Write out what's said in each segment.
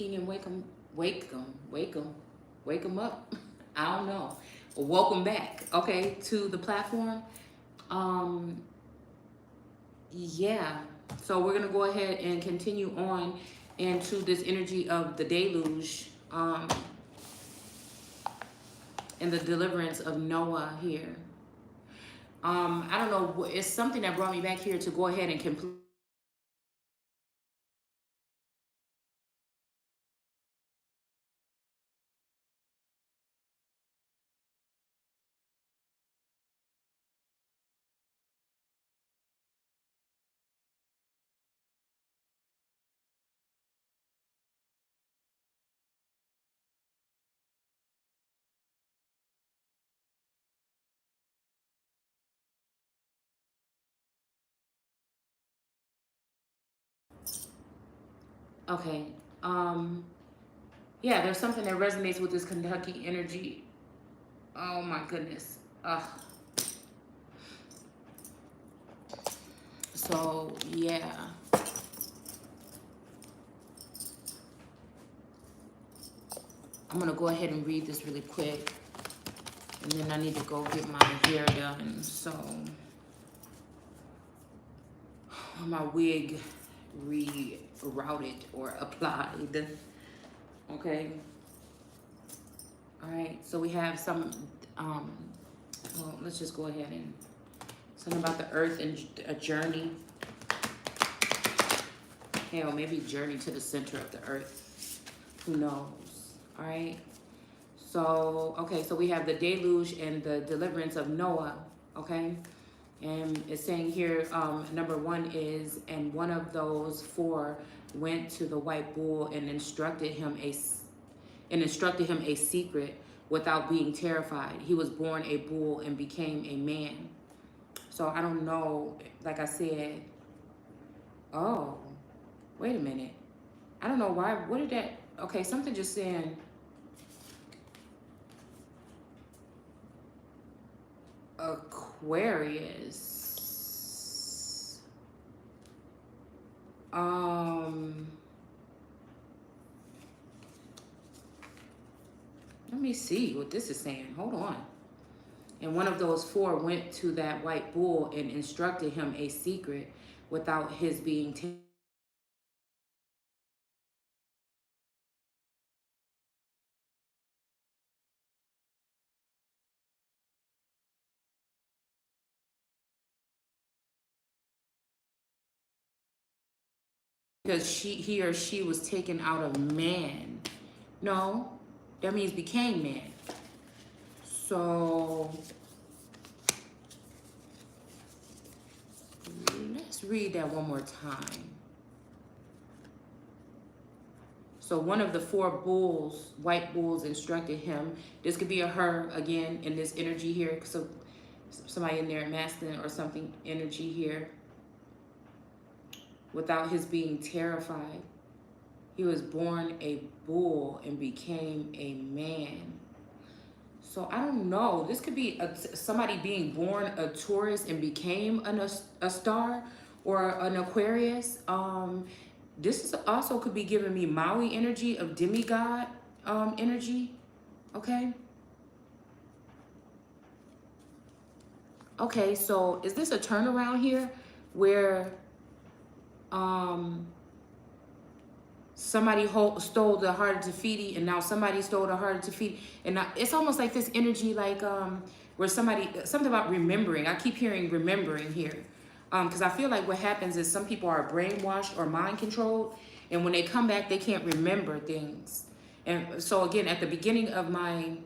waking and wake them up. I don't know. Well, welcome back, okay, to the platform. Yeah, so we're gonna go ahead and continue on into this energy of the deluge, and the deliverance of Noah here. I don't know, it's something that brought me back here to go ahead and complete. Okay, yeah, there's something that resonates with this Kentucky energy. Oh my goodness. So yeah, I'm gonna go ahead and read this really quick, and then I need to go get my hair done. So my wig rerouted or applied. Okay. All right. So we have some. Well, let's just go ahead and something about the earth and a journey. Hell, maybe journey to the center of the earth. Who knows? All right. So okay. So we have the deluge and the deliverance of Noah. Okay. And it's saying here, number 1 is, and one of those 4 went to the white bull and instructed him a secret without being terrified. He was born a bull and became a man. So I don't know, like I said, oh, wait a minute. I don't know why, what did that, okay, something just saying, Aquarius. Let me see what this is saying. Hold on. And one of those 4 went to that white bull and instructed him a secret without his being because he or she was taken out of man. No, that means became man. So let's read that one more time. So one of the 4 bulls, white bulls, instructed him. This could be a her again in this energy here. So somebody in there, masculine or something, energy here. Without his being terrified. He was born a bull and became a man. So I don't know. This could be somebody being born a Taurus and became a star or an Aquarius. This is also could be giving me Maui energy of demigod energy. Okay. Okay, so is this a turnaround here where somebody stole the heart of Ṭefiɗi, and now somebody stole the heart of Ṭefiɗi, and now it's almost like this energy, like where something about remembering. I keep hearing remembering here, because I feel like what happens is some people are brainwashed or mind controlled, and when they come back, they can't remember things. And so again, at the beginning of my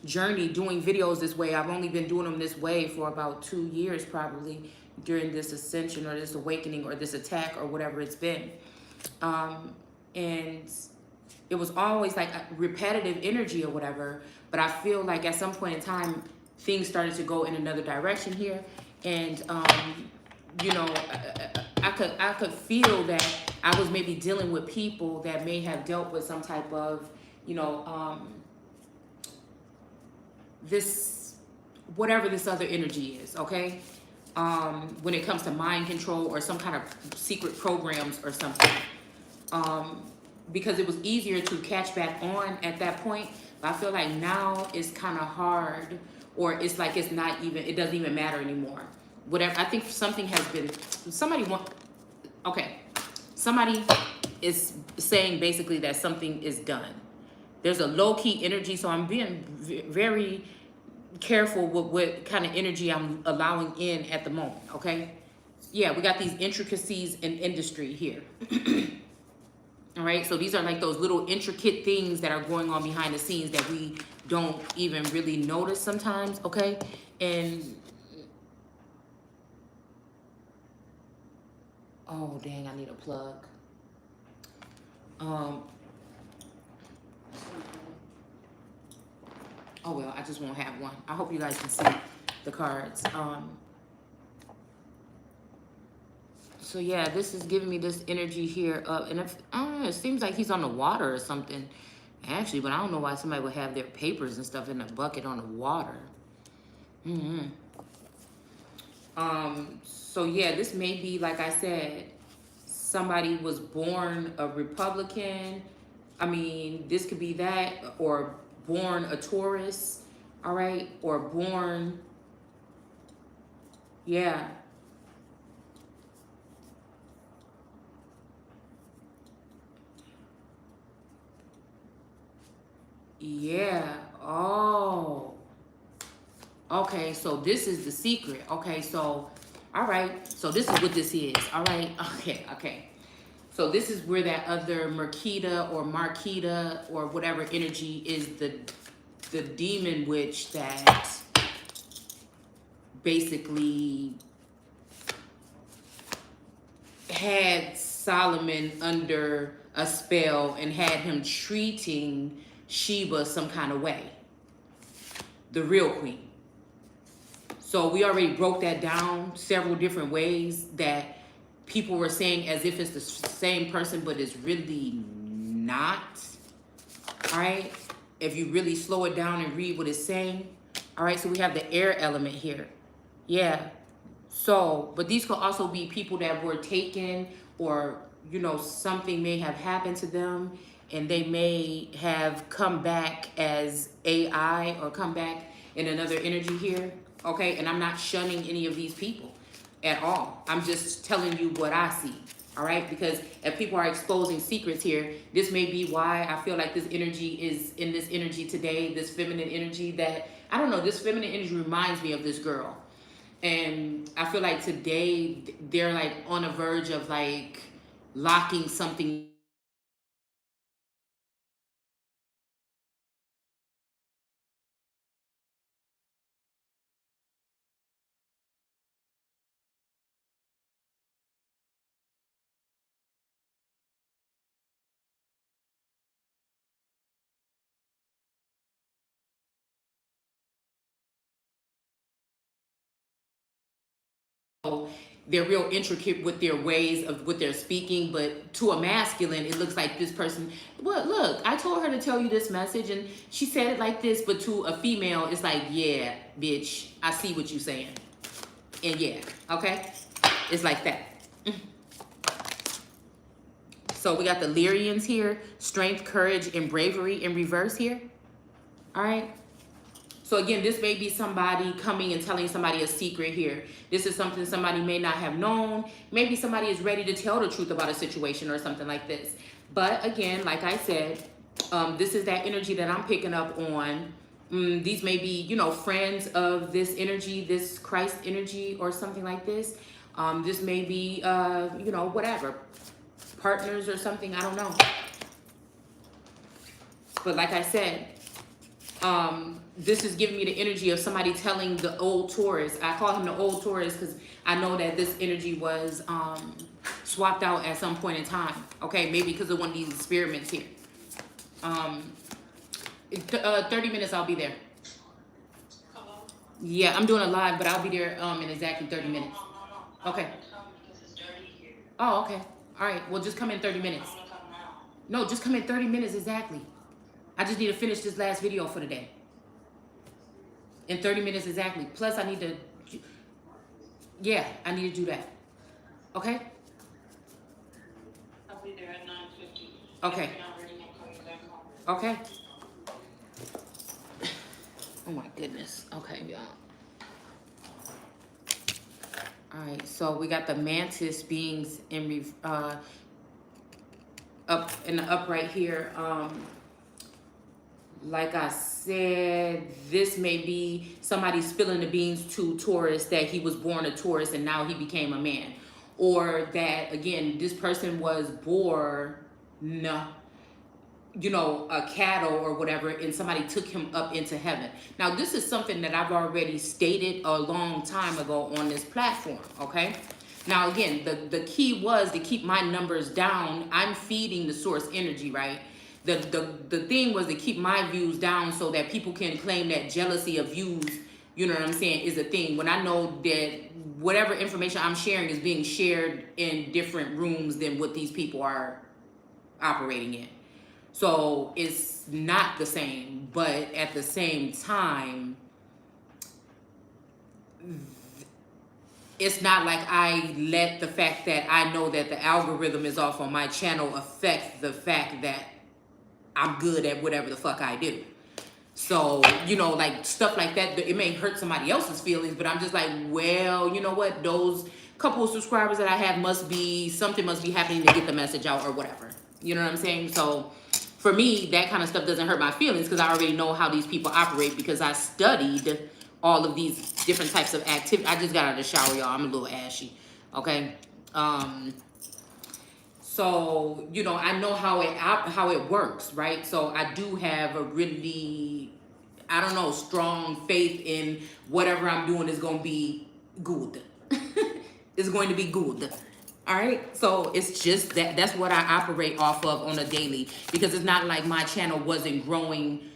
journey doing videos this way, I've only been doing them this way for about 2 years probably, during this ascension or this awakening or this attack or whatever it's been. And it was always like a repetitive energy or whatever, but I feel like at some point in time, things started to go in another direction here. And, you know, I could feel that I was maybe dealing with people that may have dealt with some type of, you know, this, whatever this other energy is, okay? When it comes to mind control or some kind of secret programs or something. because it was easier to catch back on at that point. But I feel like now it's kind of hard, or it's like it's not even, it doesn't even matter anymore. Whatever, I think something has been, somebody is saying basically that something is done. There's a low-key energy, so I'm being very careful with what kind of energy I'm allowing in at the moment, okay? Yeah, we got these intricacies in industry here. All right, so these are like those little intricate things that are going on behind the scenes that we don't even really notice sometimes, okay? And, oh, dang, I need a plug. Oh, well, I just won't have one. I hope you guys can see the cards. So yeah, this is giving me this energy here. And if, I don't know, it seems like he's on the water or something. Actually, but I don't know why somebody would have their papers and stuff in a bucket on the water. So yeah, this may be, like I said, somebody was born a Republican. I mean, this could be that, or born a Taurus, all right? Or born, yeah. Yeah, oh. Okay, so this is the secret. Okay, so, all right. So this is what this is, all right? Okay. So this is where that other Merkita or Markita or whatever energy is, the demon witch that basically had Solomon under a spell and had him treating Sheba some kind of way. The real queen. So we already broke that down several different ways that people were saying as if it's the same person, but it's really not. All right. If you really slow it down and read what it's saying. All right. So we have the air element here. Yeah. So, but these could also be people that were taken, or, you know, something may have happened to them and they may have come back as AI or come back in another energy here. Okay. And I'm not shunning any of these people at all. I'm just telling you what I see. All right. Because if people are exposing secrets here, this may be why I feel like this energy is in this energy today, this feminine energy that, I don't know, this feminine energy reminds me of this girl. And I feel like today they're like on a verge of like locking something. They're real intricate with their ways of what they're speaking, but to a masculine, it looks like this person, well, look, I told her to tell you this message and she said it like this, but to a female, it's like, yeah, bitch, I see what you're saying. And yeah, okay? It's like that. So we got the Lyrians here, strength, courage, and bravery in reverse here. All right? So again, this may be somebody coming and telling somebody a secret here. This is something somebody may not have known. Maybe somebody is ready to tell the truth about a situation or something like this. But again, like I said, this is that energy that I'm picking up on. These may be, you know, friends of this energy, this Christ energy or something like this. This may be, you know, whatever, partners or something, I don't know. But like I said, this is giving me the energy of somebody telling the old Taurus. I call him the old Taurus because I know that this energy was swapped out at some point in time. Okay, maybe because of one of these experiments here. 30 minutes, I'll be there. Yeah, I'm doing a live, but I'll be there in exactly 30 minutes. Okay. Oh, okay. All right. Well, just come in 30 minutes. No, just come in 30 minutes exactly. I just need to finish this last video for the day. In 30 minutes exactly. Plus, I need to, yeah, I need to do that. Okay? I'll be there at 9:50. Okay. Okay. Oh my goodness. Okay, y'all. All right, so we got the mantis beings in up in the upright here. Like I said, this may be somebody spilling the beans to Taurus that he was born a Taurus and now he became a man. Or that, again, this person was born, you know, a cattle or whatever, and somebody took him up into heaven. Now, this is something that I've already stated a long time ago on this platform, okay? Now, again, the key was to keep my numbers down. I'm feeding the source energy, right? The thing was to keep my views down so that people can claim that jealousy of views, you know what I'm saying, is a thing. When I know that whatever information I'm sharing is being shared in different rooms than what these people are operating in. So it's not the same, but at the same time, it's not like I let the fact that I know that the algorithm is off on my channel affect the fact that I'm good at whatever the fuck I do. So, you know, like stuff like that, it may hurt somebody else's feelings, but I'm just like, well, you know what? Those couple of subscribers that I have something must be happening to get the message out or whatever. You know what I'm saying? So for me, that kind of stuff doesn't hurt my feelings because I already know how these people operate because I studied all of these different types of activity. I just got out of the shower, y'all. I'm a little ashy. Okay. So, you know, I know how it works, right? So I do have a really, I don't know, strong faith in whatever I'm doing is going to be good. It's going to be good. All right. So it's just that's what I operate off of on a daily, because it's not like my channel wasn't growing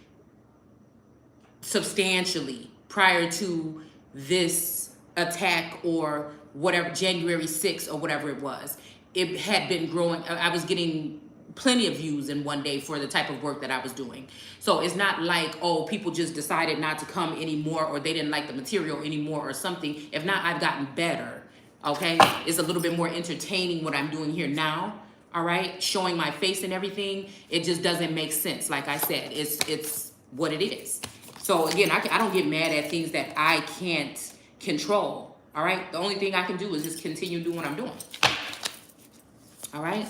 substantially prior to this attack or whatever, January 6th or whatever it was. It had been growing. I was getting plenty of views in one day for the type of work that I was doing. So it's not like, oh, people just decided not to come anymore or they didn't like the material anymore or something. If not, I've gotten better, okay? It's a little bit more entertaining what I'm doing here now, all right? Showing my face and everything, it just doesn't make sense. Like I said, it's what it is. So again, I don't get mad at things that I can't control, all right? The only thing I can do is just continue doing what I'm doing. All right.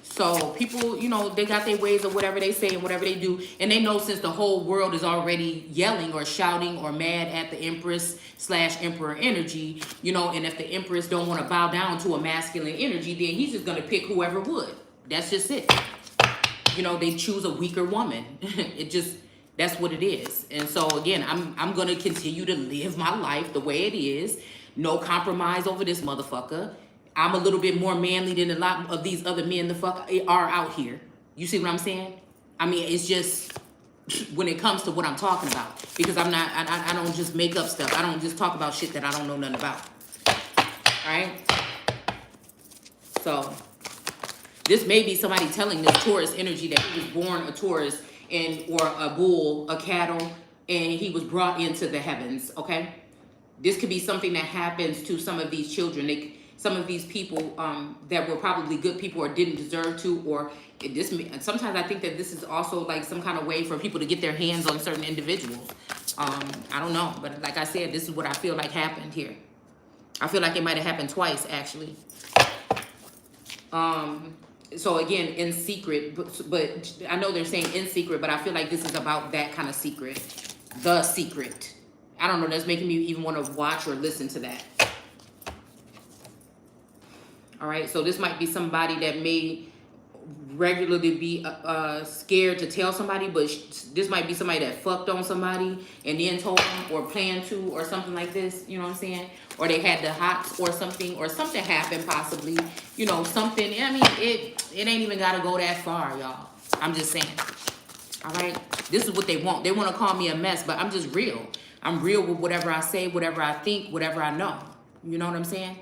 So people, you know, they got their ways of whatever they say and whatever they do. And they know since the whole world is already yelling or shouting or mad at the Empress/Emperor energy, you know, and if the Empress don't want to bow down to a masculine energy, then he's just going to pick whoever would. That's just it. You know, they choose a weaker woman. That's what it is. And so again, I'm going to continue to live my life the way it is. No compromise over this motherfucker. I'm a little bit more manly than a lot of these other men the fuck are out here. You see what I'm saying? I mean, it's just when it comes to what I'm talking about. Because I don't just make up stuff. I don't just talk about shit that I don't know nothing about. Alright? So, this may be somebody telling this Taurus energy that he was born a Taurus or a bull, a cattle, and he was brought into the heavens, okay? This could be something that happens to some of these children. Some of these people that were probably good people or didn't deserve to, or sometimes I think that this is also like some kind of way for people to get their hands on certain individuals. I don't know, but like I said, this is what I feel like happened here. I feel like it might have happened twice, actually. So again, in secret, but I know they're saying in secret, but I feel like this is about that kind of secret. The secret. I don't know, that's making me even want to watch or listen to that. All right, so this might be somebody that may regularly be scared to tell somebody, but this might be somebody that fucked on somebody and then told them or planned to or something like this, you know what I'm saying? Or they had the hots or something happened possibly, you know, something. I mean, it ain't even got to go that far, y'all. I'm just saying. All right, this is what they want. They want to call me a mess, but I'm just real. I'm real with whatever I say, whatever I think, whatever I know. You know what I'm saying?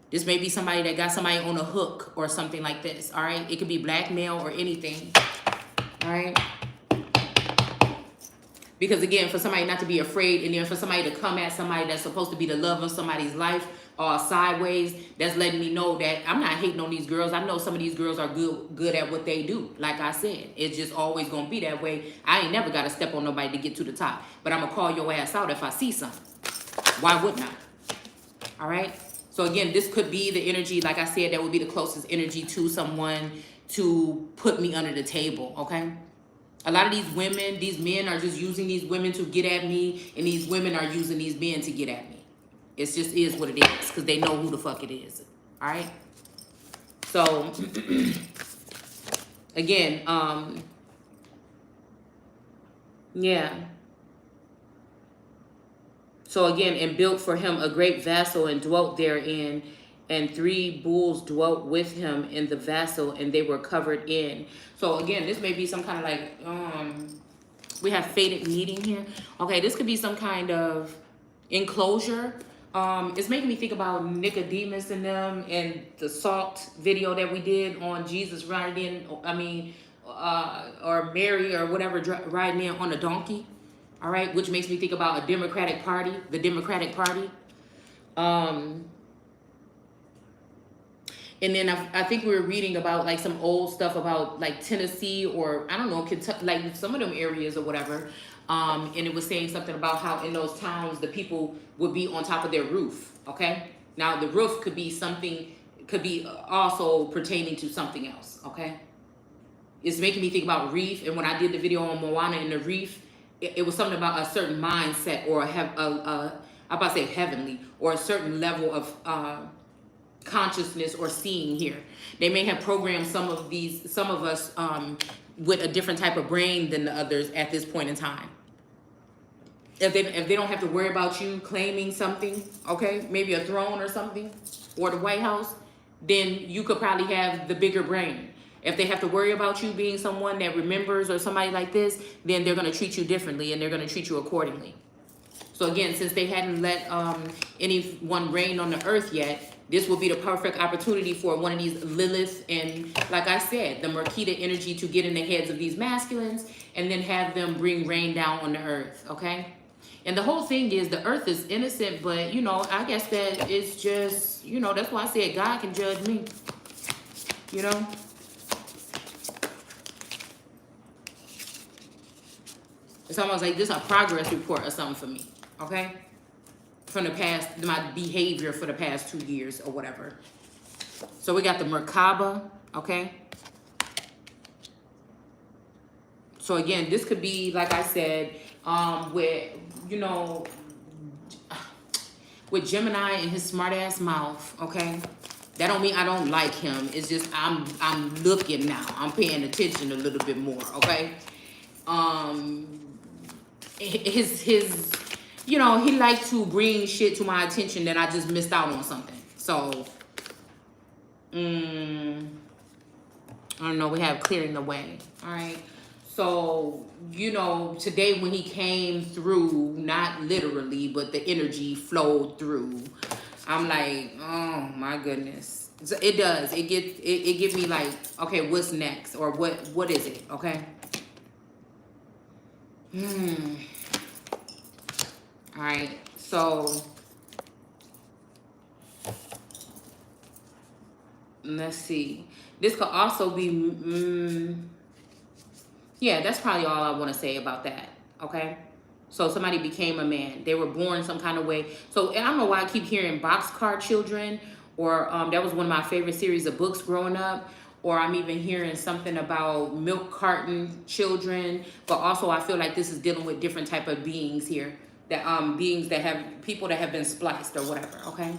This may be somebody that got somebody on a hook or something like this, all right? It could be blackmail or anything, all right? Because again, for somebody not to be afraid, and then for somebody to come at somebody that's supposed to be the love of somebody's life sideways, that's letting me know that I'm not hating on these girls. I know some of these girls are good at what they do. Like I said, it's just always gonna be that way. I ain't never gotta step on nobody to get to the top. But I'm gonna call your ass out if I see something. Why wouldn't I? All right? So again, this could be the energy, like I said, that would be the closest energy to someone to put me under the table, okay? A lot of these women, these men are just using these women to get at me, and these women are using these men to get at me. It just is what it is, because they know who the fuck it is, all right? So, again, yeah. So again, and built for him a great vessel and dwelt therein, and 3 bulls dwelt with him in the vessel, and they were covered in. So again, this may be some kind of like, we have fated meeting here. Okay, this could be some kind of enclosure. It's making me think about Nicodemus and them and the salt video that we did on Jesus riding in, or Mary or whatever riding in on a donkey. All right, which makes me think about a Democratic Party, the Democratic Party. And then I think we were reading about like some old stuff about like Tennessee or I don't know, Kentucky, like some of them areas or whatever. And it was saying something about how in those towns, the people would be on top of their roof, okay? Now the roof could be something, could be also pertaining to something else, okay? It's making me think about reef. And when I did the video on Moana and the reef, it was something about a certain mindset or I'm about to say heavenly, or a certain level of consciousness or seeing here. They may have programmed some of us with a different type of brain than the others at this point in time. If they don't have to worry about you claiming something, okay, maybe a throne or something, or the White House, then you could probably have the bigger brain. If they have to worry about you being someone that remembers or somebody like this, then they're going to treat you differently and they're going to treat you accordingly. So again, since they hadn't let anyone reign on the earth yet, this will be the perfect opportunity for one of these Lilith and, like I said, the Merkita energy to get in the heads of these masculines and then have them bring rain down on the earth, okay? And the whole thing is the earth is innocent, but, you know, I guess that it's just, you know, that's why I said God can judge me, you know? It's almost like this is a progress report or something for me, okay? From the past, my behavior for the past 2 years or whatever. So we got the Merkaba, okay? So again, this could be, like I said, with, you know, with Gemini and his smart ass mouth, okay? That don't mean I don't like him. It's just I'm looking now. I'm paying attention a little bit more, okay? His you know, he liked to bring shit to my attention that I just missed out on something. So, I don't know, we have clearing the way, all right? So, you know, today when he came through, not literally, but the energy flowed through, I'm like, oh my goodness. So it does, it gives me like, okay, what's next? Or what is it, okay? All right, so let's see. This could also be, yeah, that's probably all I want to say about that, okay? So somebody became a man. They were born some kind of way. So I don't know why I keep hearing boxcar children, or that was one of my favorite series of books growing up, or I'm even hearing something about milk carton children, but also I feel like this is dealing with different type of beings here. That beings that have people that have been spliced or whatever, okay?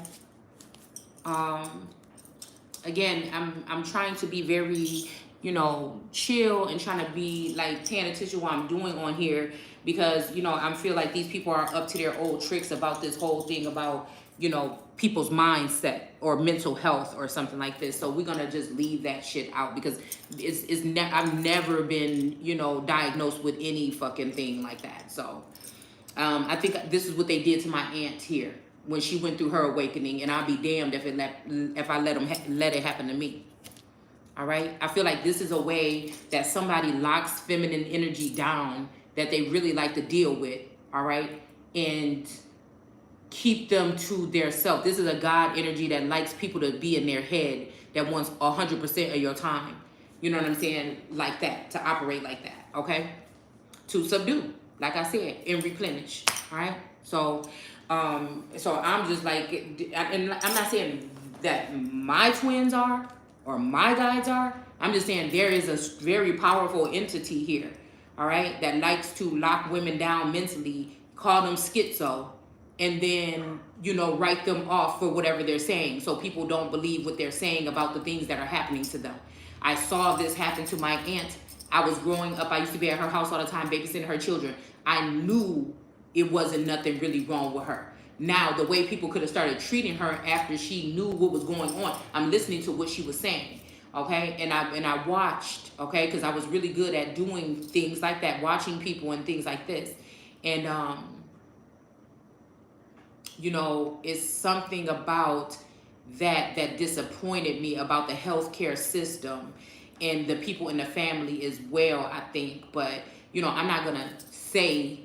Again, I'm trying to be very, you know, chill and trying to be like paying attention to what I'm doing on here, because, you know, I feel like these people are up to their old tricks about this whole thing about, you know, people's mindset or mental health or something like this. So we're gonna just leave that shit out, because I've never been, you know, diagnosed with any fucking thing like that. So I think this is what they did to my aunt here when she went through her awakening, and I'll be damned if I let it happen to me. All right, I feel like this is a way that somebody locks feminine energy down that they really like to deal with, all right? And keep them to their self. This is a God energy that likes people to be in their head, that wants 100% of your time. You know what I'm saying? Like that, to operate like that, okay? To subdue, like I said, and replenish, all right? So, so I'm just like, and I'm not saying that my twins are, or my guides are. I'm just saying there is a very powerful entity here, all right, that likes to lock women down mentally, call them schizo, and then, you know, write them off for whatever they're saying, so people don't believe what they're saying about the things that are happening to them. I saw this happen to my aunt. I was growing up, I used to be at her house all the time, babysitting her children. I knew it wasn't nothing really wrong with her. Now, the way people could have started treating her after she knew what was going on, I'm listening to what she was saying, okay? And I watched, okay? Because I was really good at doing things like that, watching people and things like this. And, you know, it's something about that disappointed me about the healthcare system and the people in the family as well, I think. But, you know, I'm not going to say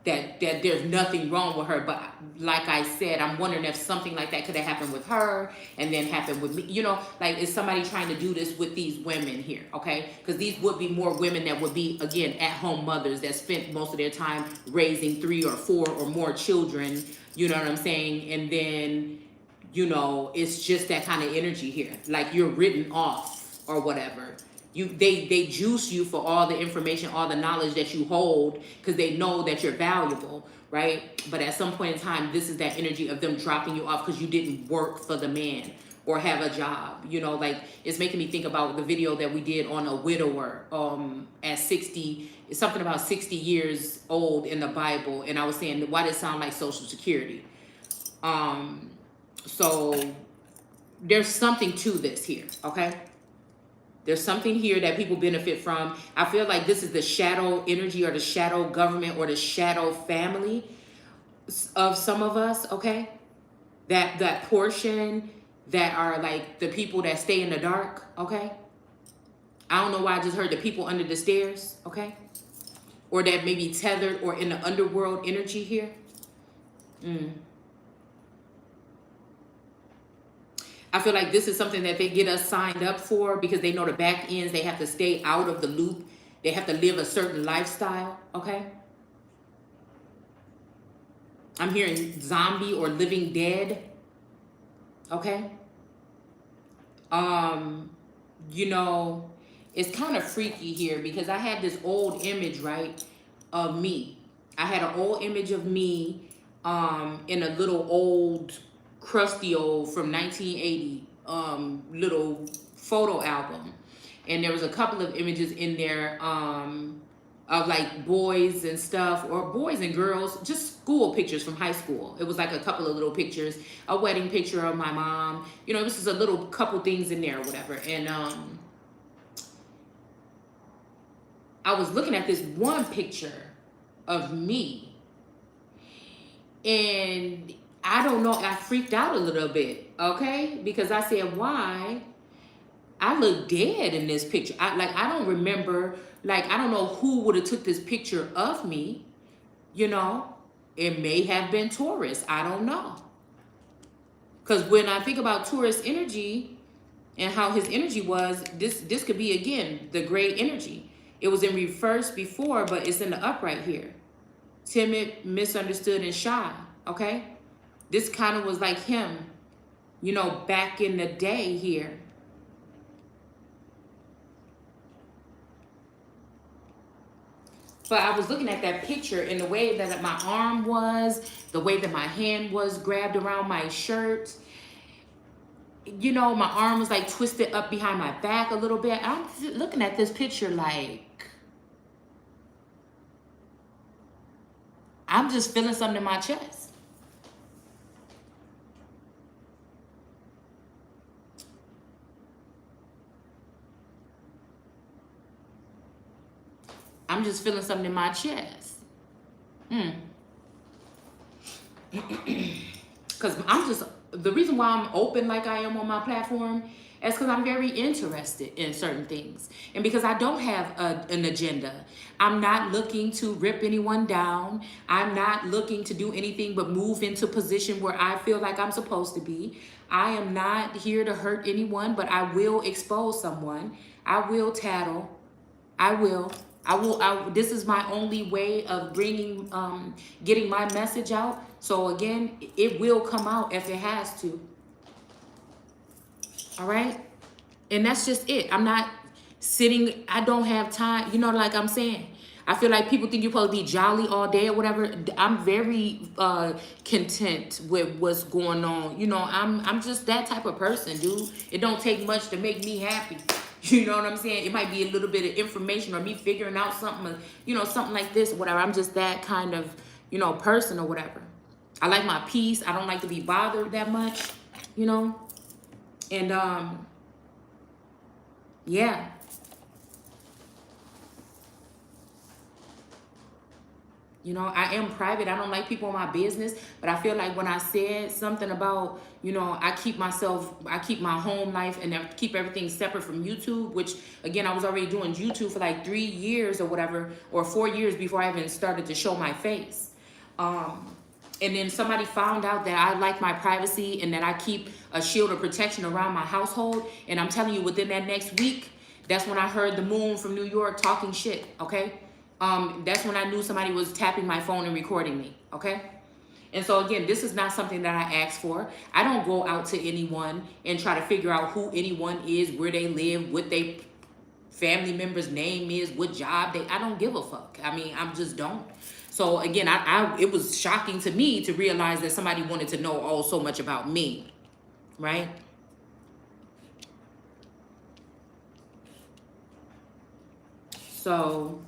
that there's nothing wrong with her, but like I said, I'm wondering if something like that could have happened with her and then happened with me. You know, like, is somebody trying to do this with these women here, okay? Because these would be more women that would be, again, at-home mothers that spent most of their time raising 3 or 4 or more children, you know what I'm saying? And then, you know, it's just that kind of energy here. Like, you're written off or whatever. They juice you for all the information, all the knowledge that you hold, because they know that you're valuable, right? But at some point in time, this is that energy of them dropping you off because you didn't work for the man or have a job. You know, like, it's making me think about the video that we did on a widower at 60, it's something about 60 years old in the Bible. And I was saying, why does it sound like Social Security? So there's something to this here, okay? There's something here that people benefit from. I feel like this is the shadow energy or the shadow government or the shadow family of some of us, okay? That portion that are like the people that stay in the dark, okay? I don't know why I just heard the people under the stairs, okay? Or that may be tethered or in the underworld energy here. I feel like this is something that they get us signed up for because they know the back ends. They have to stay out of the loop. They have to live a certain lifestyle, okay? I'm hearing zombie or living dead, okay? You know, it's kind of freaky here because I had this old image, right, of me. I had an old image of me in a little old crusty old from 1980 little photo album, and there was a couple of images in there of like boys and stuff, or boys and girls, just school pictures from high school. It was like a couple of little pictures, a wedding picture of my mom, you know, this is a little couple things in there or whatever. And I was looking at this one picture of me, and I don't know, I freaked out a little bit, okay? Because I said, why? I look dead in this picture. I don't remember, like, I don't know who would have took this picture of me, you know? It may have been Taurus, I don't know. Because when I think about Taurus energy and how his energy was, this could be, again, the gray energy. It was in reverse before, but it's in the upright here. Timid, misunderstood, and shy, okay? This kind of was like him, you know, back in the day here. But I was looking at that picture, and the way that my arm was, the way that my hand was grabbed around my shirt, you know, my arm was like twisted up behind my back a little bit. I'm looking at this picture like, I'm just feeling something in my chest. I'm just feeling something in my chest. Because I'm just the reason why I'm open like I am on my platform is because I'm very interested in certain things. And because I don't have an agenda. I'm not looking to rip anyone down. I'm not looking to do anything but move into a position where I feel like I'm supposed to be. I am not here to hurt anyone, but I will expose someone. I will tattle. I will. This is my only way of bringing, getting my message out. So again, it will come out if it has to. All right? And that's just it. I'm not sitting, I don't have time. You know, like I'm saying, I feel like people think you're supposed to be jolly all day or whatever. I'm very content with what's going on. You know, I'm just that type of person, dude. It don't take much to make me happy. You know what I'm saying? It might be a little bit of information or me figuring out something, you know, something like this or whatever. I'm just that kind of, you know, person or whatever. I like my peace. I don't like to be bothered that much, you know? And, yeah. You know, I am private. I don't like people in my business, but I feel like when I said something about, you know, I keep my home life and I keep everything separate from YouTube, which again, I was already doing YouTube for like 3 years or whatever, or 4 years before I even started to show my face. And then somebody found out that I like my privacy and that I keep a shield of protection around my household. And I'm telling you, within that next week, that's when I heard the moon from New York talking shit, okay? That's when I knew somebody was tapping my phone and recording me, okay? And so again, this is not something that I asked for. I don't go out to anyone and try to figure out who anyone is, where they live, what their family member's name is, what job I don't give a fuck. I mean, I just don't. So again, it was shocking to me to realize that somebody wanted to know so much about me, right? So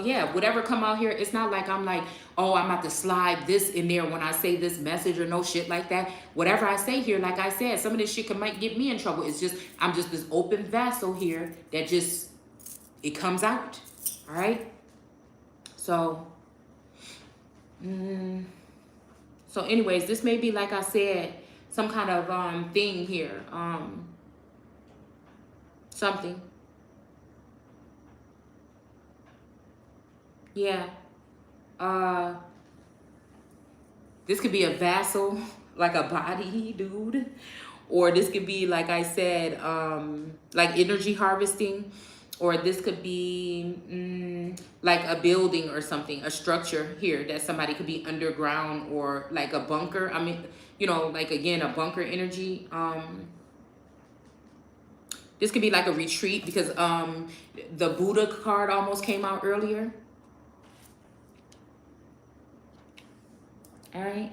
yeah, whatever come out here, it's not like I'm like, oh, I'm about to slide this in there when I say this message or no shit like that. Whatever I say here, like I said, some of this shit might get me in trouble. It's just, I'm just this open vessel here that just, it comes out, all right? So, so anyways, this may be, like I said, some kind of thing here, something. Yeah. This could be a vassal, like a body, dude. Or this could be, like I said, like energy harvesting. Or this could be like a building or something, a structure here that somebody could be underground, or like a bunker. I mean, you know, like again, a bunker energy. This could be like a retreat, because the Buddha card almost came out earlier. All right.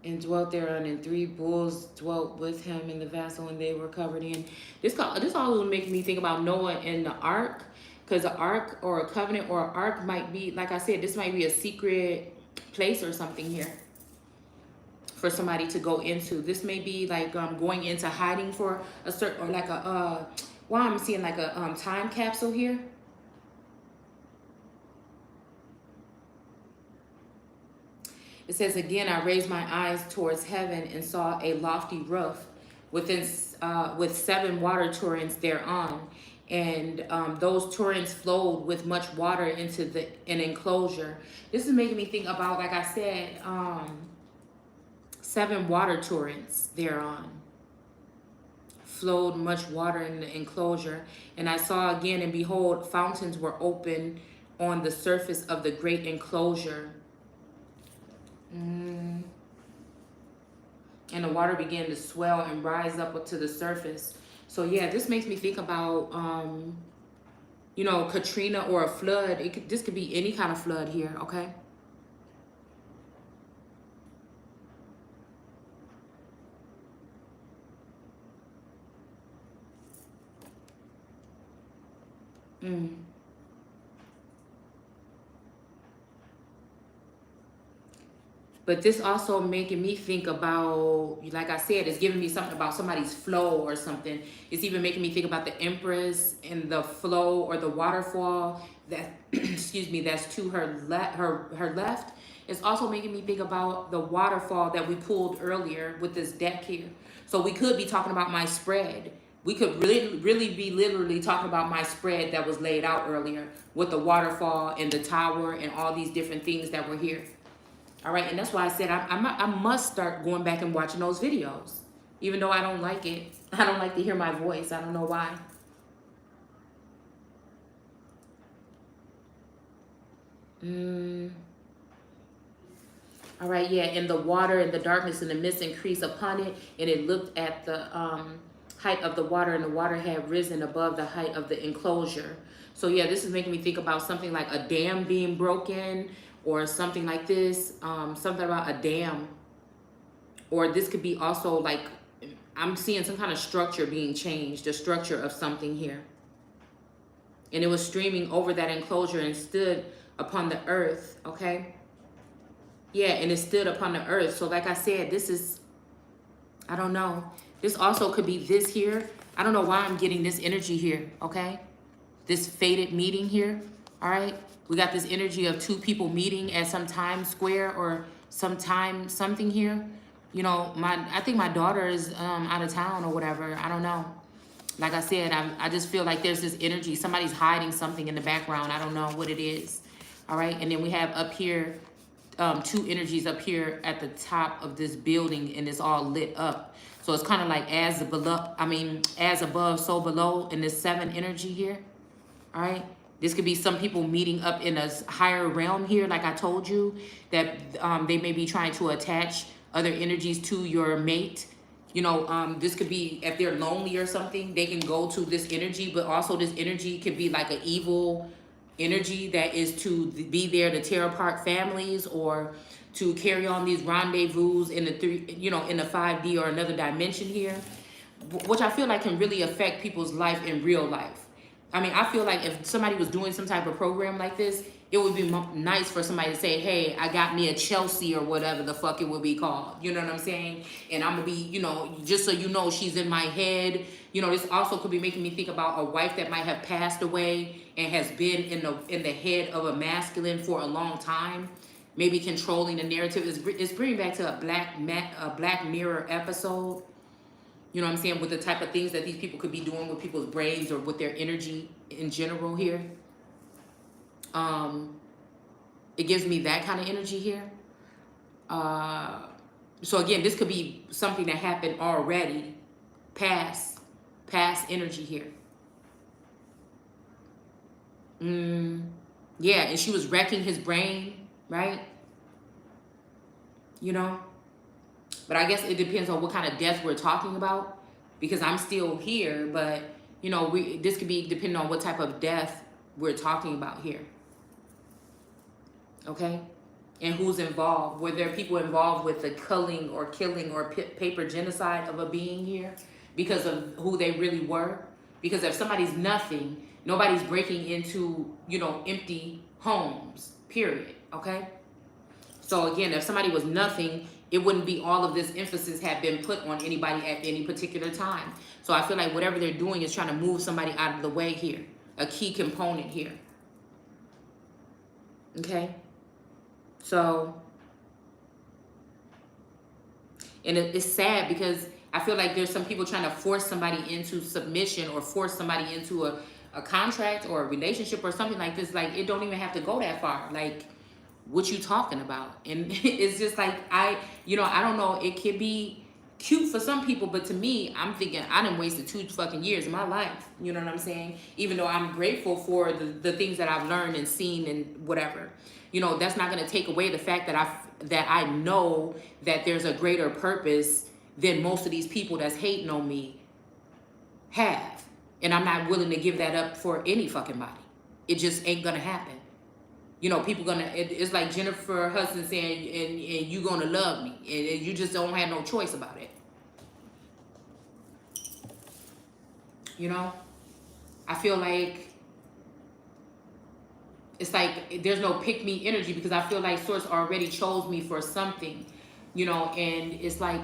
And dwelt thereon, and 3 bulls dwelt with him in the vessel, and they were covered in. This all will make me think about Noah and the ark, because the ark or a covenant or an ark might be, like I said, this might be a secret place or something here for somebody to go into. This may be like going into hiding for a certain, or like a well, I'm seeing like a time capsule here. It says, again, I raised my eyes towards heaven and saw a lofty roof with 7 water torrents thereon. And those torrents flowed with much water into an enclosure. This is making me think about, like I said, 7 water torrents thereon. Flowed much water in the enclosure. And I saw again, and behold, fountains were open on the surface of the great enclosure. And the water began to swell and rise up to the surface. So yeah, this makes me think about, you know, Katrina or a flood. This could be any kind of flood here, okay? But this also making me think about, like I said, it's giving me something about somebody's flow or something. It's even making me think about the Empress and the flow or the waterfall that, excuse me, that's to her left. It's also making me think about the waterfall that we pulled earlier with this deck here. So we could be talking about my spread. We could really be literally talking about my spread that was laid out earlier with the waterfall and the tower and all these different things that were here. All right, and that's why I said I must start going back and watching those videos. Even though I don't like it. I don't like to hear my voice. I don't know why. All right, yeah, and the water and the darkness and the mist increased upon it, and it looked at the height of the water, and the water had risen above the height of the enclosure. So yeah, this is making me think about something like a dam being broken or something like this, something about a dam. Or this could be also like, I'm seeing some kind of structure being changed, the structure of something here. And it was streaming over that enclosure and stood upon the earth, okay? Yeah, and it stood upon the earth. So like I said, this is, I don't know. This also could be this here. I don't know why I'm getting this energy here, okay? This fated meeting here, all right? We got this energy of two people meeting at some Times Square or some time something here. You know, I think my daughter is out of town or whatever. I don't know. Like I said, I just feel like there's this energy. Somebody's hiding something in the background. I don't know what it is. All right. And then we have up here, two energies up here at the top of this building, and it's all lit up. So it's kind of like as above, so below in this 7 energy here. All right. This could be some people meeting up in a higher realm here. Like I told you, that they may be trying to attach other energies to your mate. You know, this could be if they're lonely or something, they can go to this energy, but also this energy could be like an evil energy that is to be there to tear apart families or to carry on these rendezvous in the in the 5D or another dimension here, which I feel like can really affect people's life in real life. I mean, I feel like if somebody was doing some type of program like this, it would be nice for somebody to say, hey, I got me a Chelsea or whatever the fuck it would be called. You know what I'm saying? And I'm going to be, you know, just so you know, she's in my head. You know, this also could be making me think about a wife that might have passed away and has been in the head of a masculine for a long time, maybe controlling the narrative. It's bringing back to a Black Mirror episode. You know what I'm saying? With the type of things that these people could be doing with people's brains or with their energy in general here. It gives me that kind of energy here. So again, this could be something that happened already, past energy here. Yeah, and she was wrecking his brain, right? You know? But I guess it depends on what kind of death we're talking about, because I'm still here, but you know, this could be depending on what type of death we're talking about here. Okay? And who's involved? Were there people involved with the killing or paper genocide of a being here because of who they really were? Because if somebody's nothing, nobody's breaking into, you know, empty homes, period. Okay? So again, if somebody was nothing, it wouldn't be all of this emphasis had been put on anybody at any particular time. So I feel like whatever they're doing is trying to move somebody out of the way here. A key component here. Okay? So, and it's sad because I feel like there's some people trying to force somebody into submission or force somebody into a contract or a relationship or something like this. Like, it don't even have to go that far. Like, what you talking about? And it's just like, I don't know, it could be cute for some people, but to me, I'm thinking I done wasted 2 fucking years of my life. You know what I'm saying? Even though I'm grateful for the things that I've learned and seen and whatever. You know, that's not going to take away the fact that I know that there's a greater purpose than most of these people that's hating on me have. And I'm not willing to give that up for any fucking body. It just ain't going to happen. You know, people it's like Jennifer Hudson saying, and you gonna love me. And you just don't have no choice about it. You know? I feel like it's like there's no pick me energy because I feel like Source already chose me for something. You know, and it's like,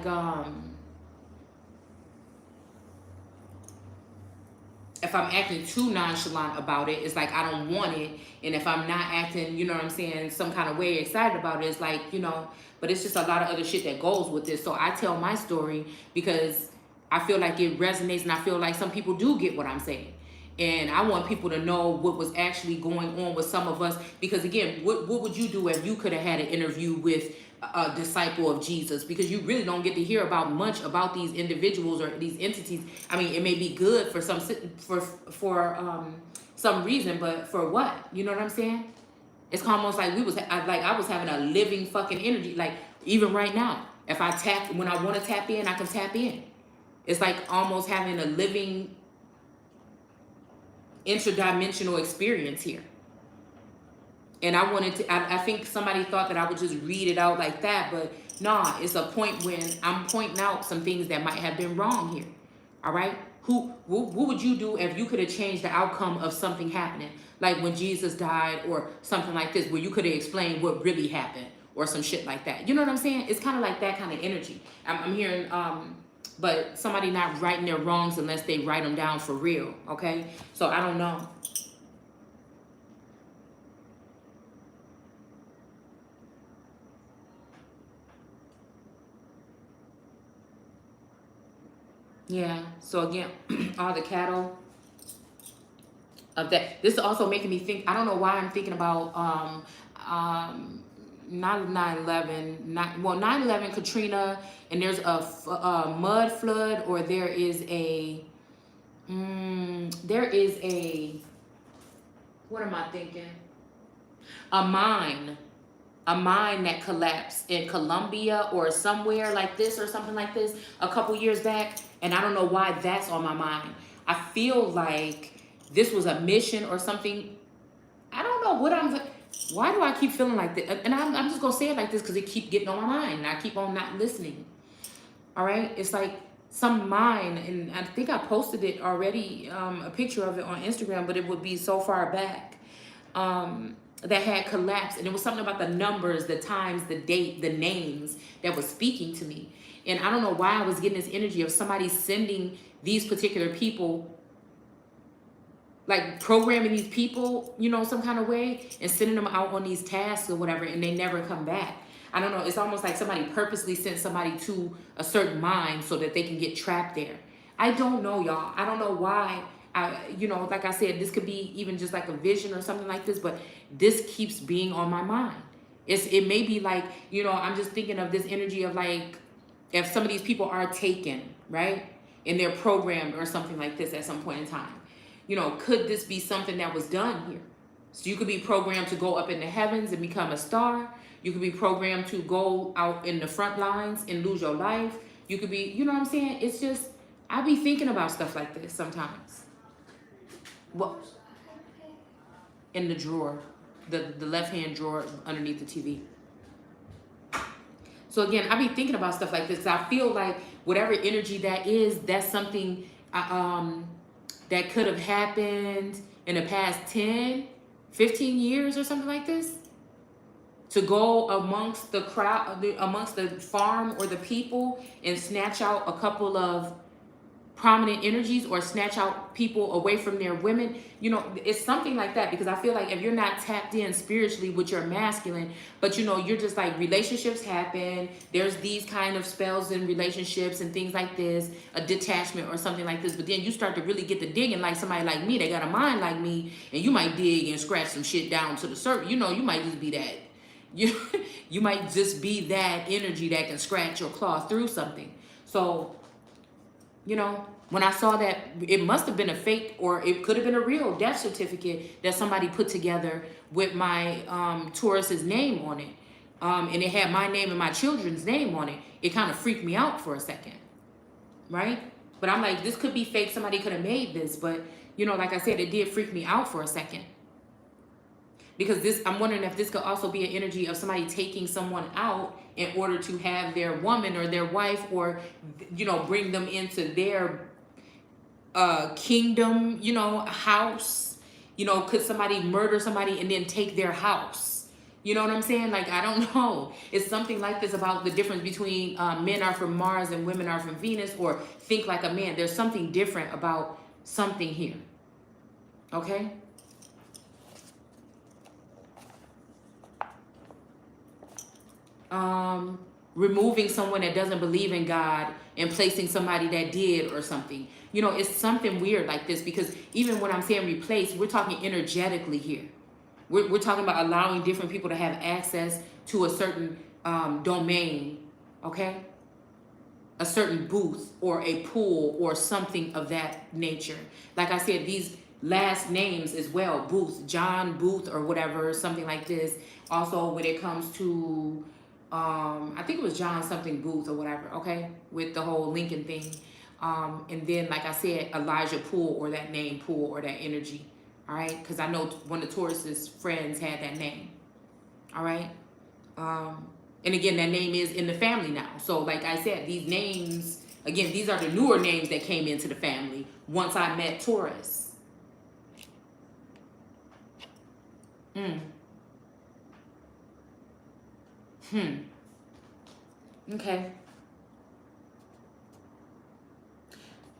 if if I'm acting too nonchalant about it, it's like I don't want it. And if I'm not acting, you know what I'm saying, some kind of way excited about it, it's like, you know, but it's just a lot of other shit that goes with this. So I tell my story because I feel like it resonates, and I feel like some people do get what I'm saying. And I want people to know what was actually going on with some of us. Because again, what would you do if you could have had an interview with a disciple of Jesus? Because you really don't get to hear about much about these individuals or these entities. I mean, it may be good for some reason, but for what? You know what I'm saying? It's almost like I was having a living fucking energy. Like even right now, if I tap, when I want to tap in, I can tap in. It's like almost having a living interdimensional experience here. And I wanted to, I think somebody thought that I would just read it out like that, but nah, it's a point when I'm pointing out some things that might have been wrong here. All right? What would you do if you could have changed the outcome of something happening? Like when Jesus died or something like this, where you could have explained what really happened or some shit like that. You know what I'm saying? It's kind of like that kind of energy. I'm hearing, but somebody not righting their wrongs unless they write them down for real, okay? So I don't know. Yeah, so again, all the cattle of that. This is also making me think, I don't know why I'm thinking about not 9/11, 9/11 Katrina, and there's a mud flood, or there is a what am I thinking? A mine that collapsed in Colombia or somewhere like this or something like this a couple years back, and I don't know why that's on my mind. I feel like this was a mission or something. I don't know what why do I keep feeling like this? And I'm just gonna say it like this because it keep getting on my mind and I keep on not listening. All right, it's like some mine, and I think I posted it already, a picture of it on Instagram, but it would be so far back, that had collapsed, and it was something about the numbers, the times, the date, the names that was speaking to me. And I don't know why I was getting this energy of somebody sending these particular people, like programming these people, you know, some kind of way, and sending them out on these tasks or whatever, and they never come back. I don't know. It's almost like somebody purposely sent somebody to a certain mine so that they can get trapped there. I don't know, y'all. I don't know why. You know, like I said, this could be even just like a vision or something like this, but this keeps being on my mind. It may be like, you know, I'm just thinking of this energy of like, if some of these people are taken, right, and they're programmed or something like this at some point in time, you know, could this be something that was done here? So you could be programmed to go up in the heavens and become a star. You could be programmed to go out in the front lines and lose your life. You could be, you know what I'm saying? It's just, I be thinking about stuff like this sometimes. What? In the drawer, the left-hand drawer underneath the TV. So again, I be thinking about stuff like this. I feel like whatever energy that is, that's something that could have happened in the past 10, 15 years or something like this. To go amongst the crowd, amongst the farm or the people, and snatch out a couple of prominent energies, or snatch out people away from their women. You know, it's something like that, because I feel like if you're not tapped in spiritually with your masculine, but you know, you're just like, relationships happen, there's these kind of spells in relationships and things like this, a detachment or something like this, but then you start to really get to digging, like somebody like me, they got a mind like me, and you might dig and scratch some shit down to the surface. You know, you might just be that. You might just be that energy that can scratch or claw through something. So, you know, when I saw that, it must have been a fake, or it could have been a real death certificate that somebody put together with my Taurus's name on it. And it had my name and my children's name on it. It kind of freaked me out for a second, right? But I'm like, this could be fake. Somebody could have made this. But, you know, like I said, it did freak me out for a second. Because this, I'm wondering if this could also be an energy of somebody taking someone out in order to have their woman or their wife, or, you know, bring them into their kingdom, you know, house. You know, could somebody murder somebody and then take their house? You know what I'm saying? Like, I don't know. It's something like this about the difference between men are from Mars and women are from Venus, or think like a man. There's something different about something here. Okay? Removing someone that doesn't believe in God and placing somebody that did or something. You know, it's something weird like this, because even when I'm saying replace, we're talking energetically here. We're talking about allowing different people to have access to a certain domain, okay? A certain booth or a pool or something of that nature. Like I said, these last names as well, Booth, John Booth or whatever, something like this. Also, when it comes to, I think it was John something Booth or whatever, okay? With the whole Lincoln thing. And then, like I said, Elijah Poole, or that name Poole, or that energy, all right? Because I know one of Taurus's friends had that name, all right? And again, that name is in the family now. So like I said, these names, again, these are the newer names that came into the family once I met Taurus. Okay.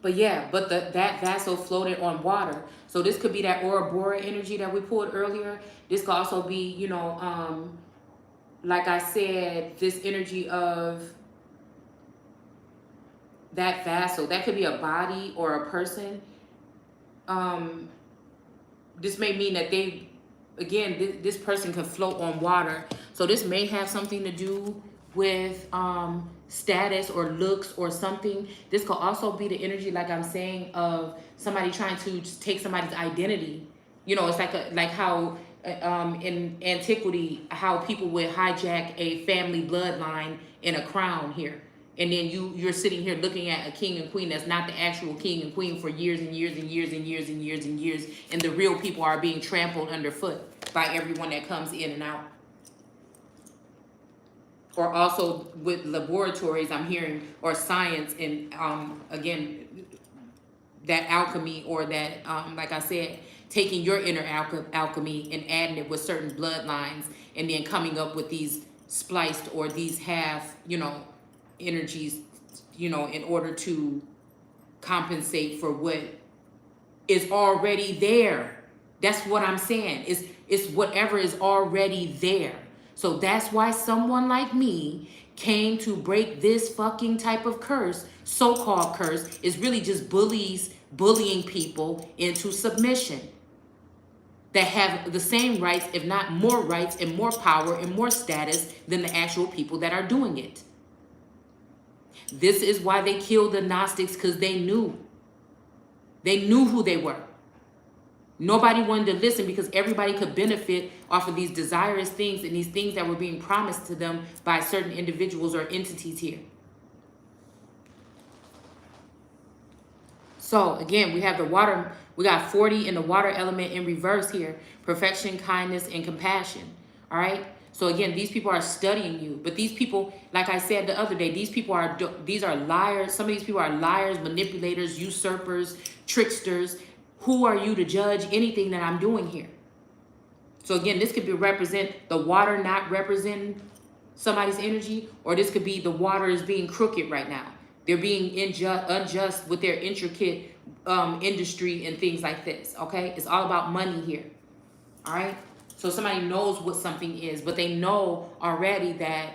But yeah, but that vessel floated on water. So this could be that 𝑘𝑠𝑚𝑒𝑟 energy that we pulled earlier. This could also be, you know, like I said, this energy of that vessel. That could be a body or a person. This may mean that they, again, this person could float on water. So this may have something to do with status or looks or something. This could also be the energy, like I'm saying, of somebody trying to take somebody's identity. You know, it's like how in antiquity, how people would hijack a family bloodline in a crown here. And then you're sitting here looking at a king and queen that's not the actual king and queen for years and years and years and years and years and years. And the real people are being trampled underfoot by everyone that comes in and out. Or also with laboratories, I'm hearing, or science, and again, that alchemy, or that, like I said, taking your inner alchemy and adding it with certain bloodlines, and then coming up with these spliced or these half, you know, energies, you know, in order to compensate for what is already there. That's what I'm saying. It's whatever is already there. So that's why someone like me came to break this fucking type of curse, so-called curse, is really just bullying people into submission that have the same rights, if not more rights and more power and more status than the actual people that are doing it. This is why they killed the Gnostics, because they knew who they were. Nobody wanted to listen, because everybody could benefit off of these desirous things and these things that were being promised to them by certain individuals or entities here. So again, we have the water, we got 40 in the water element in reverse here. Perfection, kindness, and compassion. All right. So again, these people are studying you, but these people, like I said the other day, these are liars. Some of these people are liars, manipulators, usurpers, tricksters. Who are you to judge anything that I'm doing here? So again, this could represent the water not representing somebody's energy, or this could be the water is being crooked right now. They're being unjust with their intricate industry and things like this, okay? It's all about money here, all right? So somebody knows what something is, but they know already that,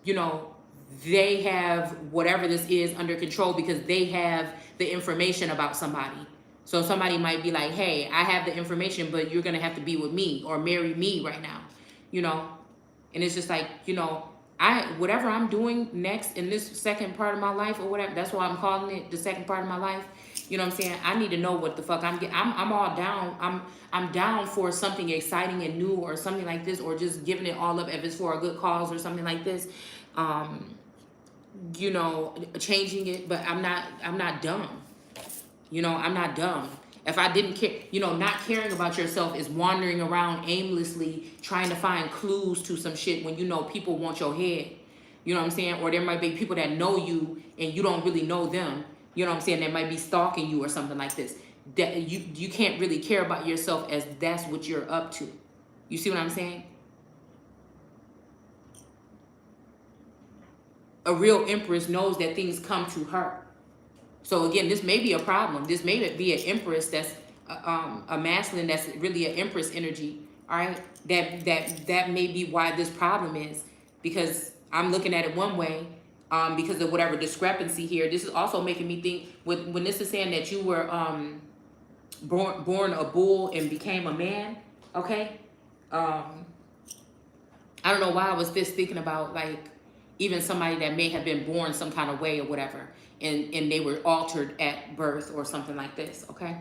you know, they have whatever this is under control because they have the information about somebody. So somebody might be like, hey, I have the information, but you're going to have to be with me or marry me right now, you know? And it's just like, you know, whatever I'm doing next in this second part of my life or whatever, that's why I'm calling it the second part of my life. You know what I'm saying? I need to know what the fuck I'm all down. I'm down for something exciting and new or something like this, or just giving it all up if it's for a good cause or something like this. You know, changing it, but I'm not dumb. You know, I'm not dumb. If I didn't care, you know, not caring about yourself is wandering around aimlessly trying to find clues to some shit when you know people want your head. You know what I'm saying? Or there might be people that know you and you don't really know them. You know what I'm saying? That might be stalking you or something like this. That you can't really care about yourself as that's what you're up to. You see what I'm saying? A real empress knows that things come to her. So again, this may be a problem. This may be an empress that's a masculine that's really an empress energy. All right, that may be why this problem is, because I'm looking at it one way, because of whatever discrepancy here. This is also making me think when this is saying that you were born a bull and became a man. Okay, I don't know why I was just thinking about like even somebody that may have been born some kind of way or whatever, and they were altered at birth or something like this. Okay,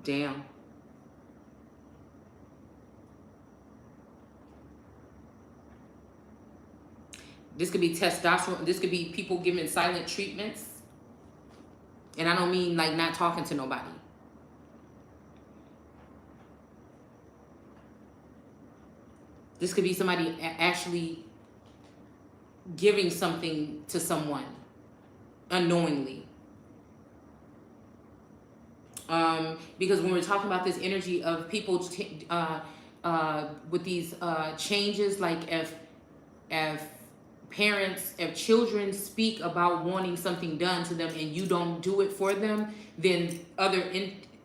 damn. This could be testosterone. This could be people giving silent treatments. And I don't mean like not talking to nobody. This could be somebody actually giving something to someone unknowingly. Because when we're talking about this energy of people with these changes, like if parents, if children speak about wanting something done to them and you don't do it for them, then other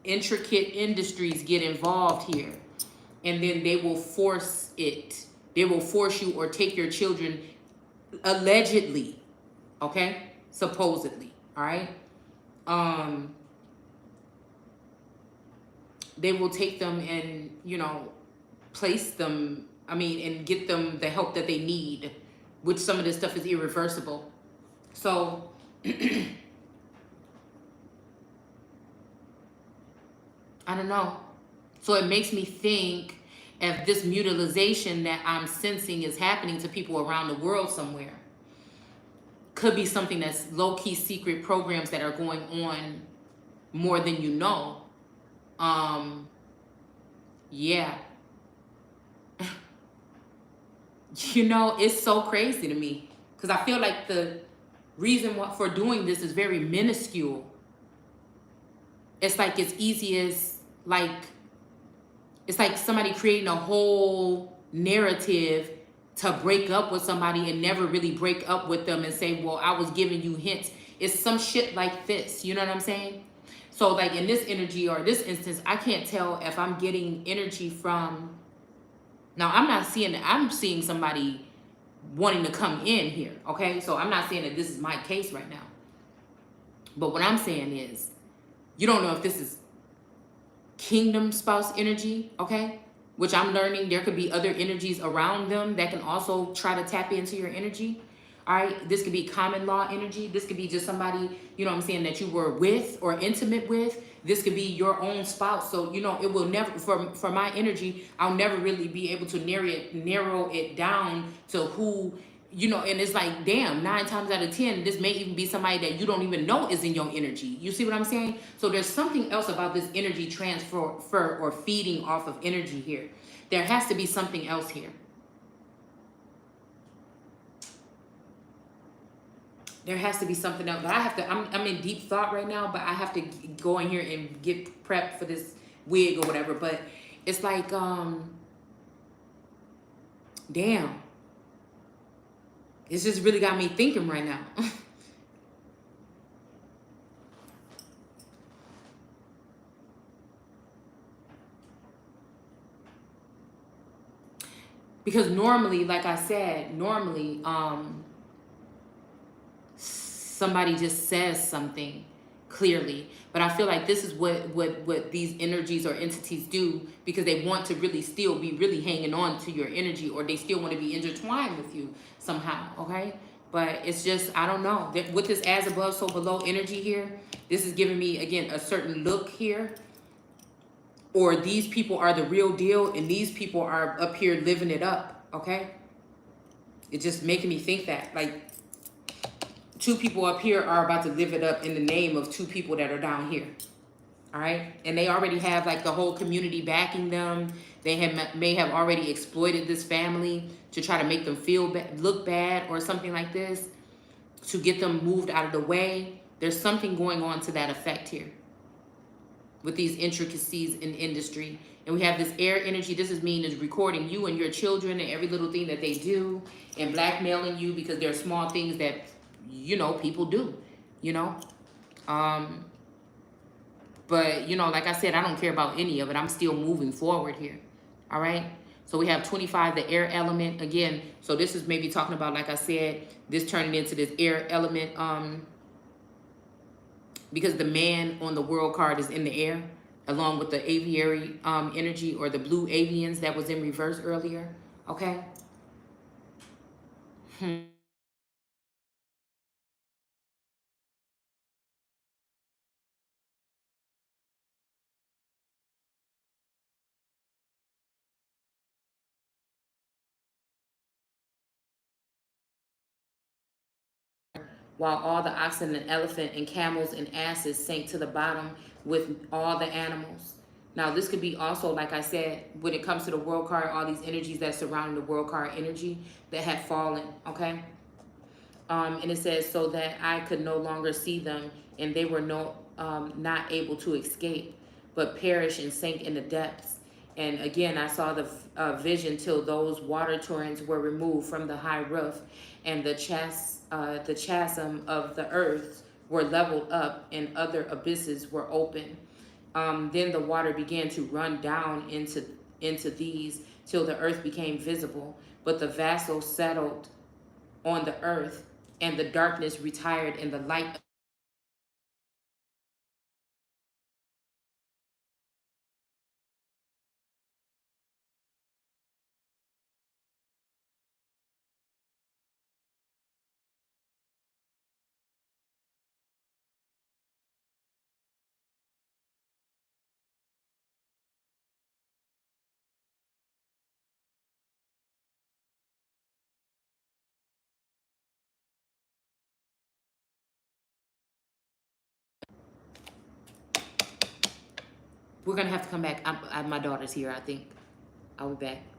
intricate industries get involved here. And then they will force it. They will force you or take your children allegedly, okay? Supposedly, all right? They will take them and, you know, place them, and get them the help that they need, which some of this stuff is irreversible. So, I don't know. So it makes me think if this mutilization that I'm sensing is happening to people around the world somewhere could be something that's low-key secret programs that are going on more than you know. Yeah. You know, it's so crazy to me because I feel like the reason for doing this is very minuscule. It's like it's easy as like, it's like somebody creating a whole narrative to break up with somebody and never really break up with them and say, well, I was giving you hints. It's some shit like this. You know what I'm saying? So like in this energy or this instance, I can't tell if I'm getting energy from, now I'm not seeing, I'm seeing somebody wanting to come in here. Okay. So I'm not saying that this is my case right now. But what I'm saying is, you don't know if this is kingdom spouse energy, okay? Which I'm learning there could be other energies around them that can also try to tap into your energy. All right, this could be common law energy. This could be just somebody, you know what I'm saying, that you were with or intimate with. This could be your own spouse. So, you know, it will never, for my energy, I'll never really be able to narrow it down to who, you know, and it's like, damn, 9 times out of 10, this may even be somebody that you don't even know is in your energy. You see what I'm saying? So there's something else about this energy transfer or feeding off of energy here. There has to be something else here. There has to be something else. But I have to, I'm in deep thought right now, but I have to go in here and get prepped for this wig or whatever. But it's like, damn. It's just really got me thinking right now. Because normally, like I said, normally, somebody just says something clearly. But I feel like this is what these energies or entities do, because they want to really still be really hanging on to your energy, or they still want to be intertwined with you somehow, okay? But it's just, I don't know. With this as above, so below energy here, this is giving me, again, a certain look here. Or these people are the real deal, and these people are up here living it up, okay? It's just making me think that, like, 2 people up here are about to live it up in the name of 2 people that are down here. All right. And they already have like the whole community backing them. They may have already exploited this family to try to make them look bad or something like this, to get them moved out of the way. There's something going on to that effect here with these intricacies in industry. And we have this air energy. This is recording you and your children and every little thing that they do, and blackmailing you because there are small things that, you know, people do, you know. But, you know, like I said, I don't care about any of it. I'm still moving forward here. All right. So we have 25, the air element again. So this is maybe talking about, like I said, this turning into this air element, because the man on the world card is in the air, along with the aviary energy, or the blue avians that was in reverse earlier. Okay. While all the oxen and elephant and camels and asses sank to the bottom with all the animals. Now, this could be also, like I said, when it comes to the world card, all these energies that surround the world card energy that had fallen, okay? And it says, so that I could no longer see them, and they were not able to escape, but perish and sank in the depths. And again, I saw the vision till those water torrents were removed from the high roof, and the chasm of the earth were leveled up, and other abysses were open. Then the water began to run down into these till the earth became visible, but the vassal settled on the earth, and the darkness retired, and the light. We're gonna have to come back. My daughter's here, I think. I'll be back.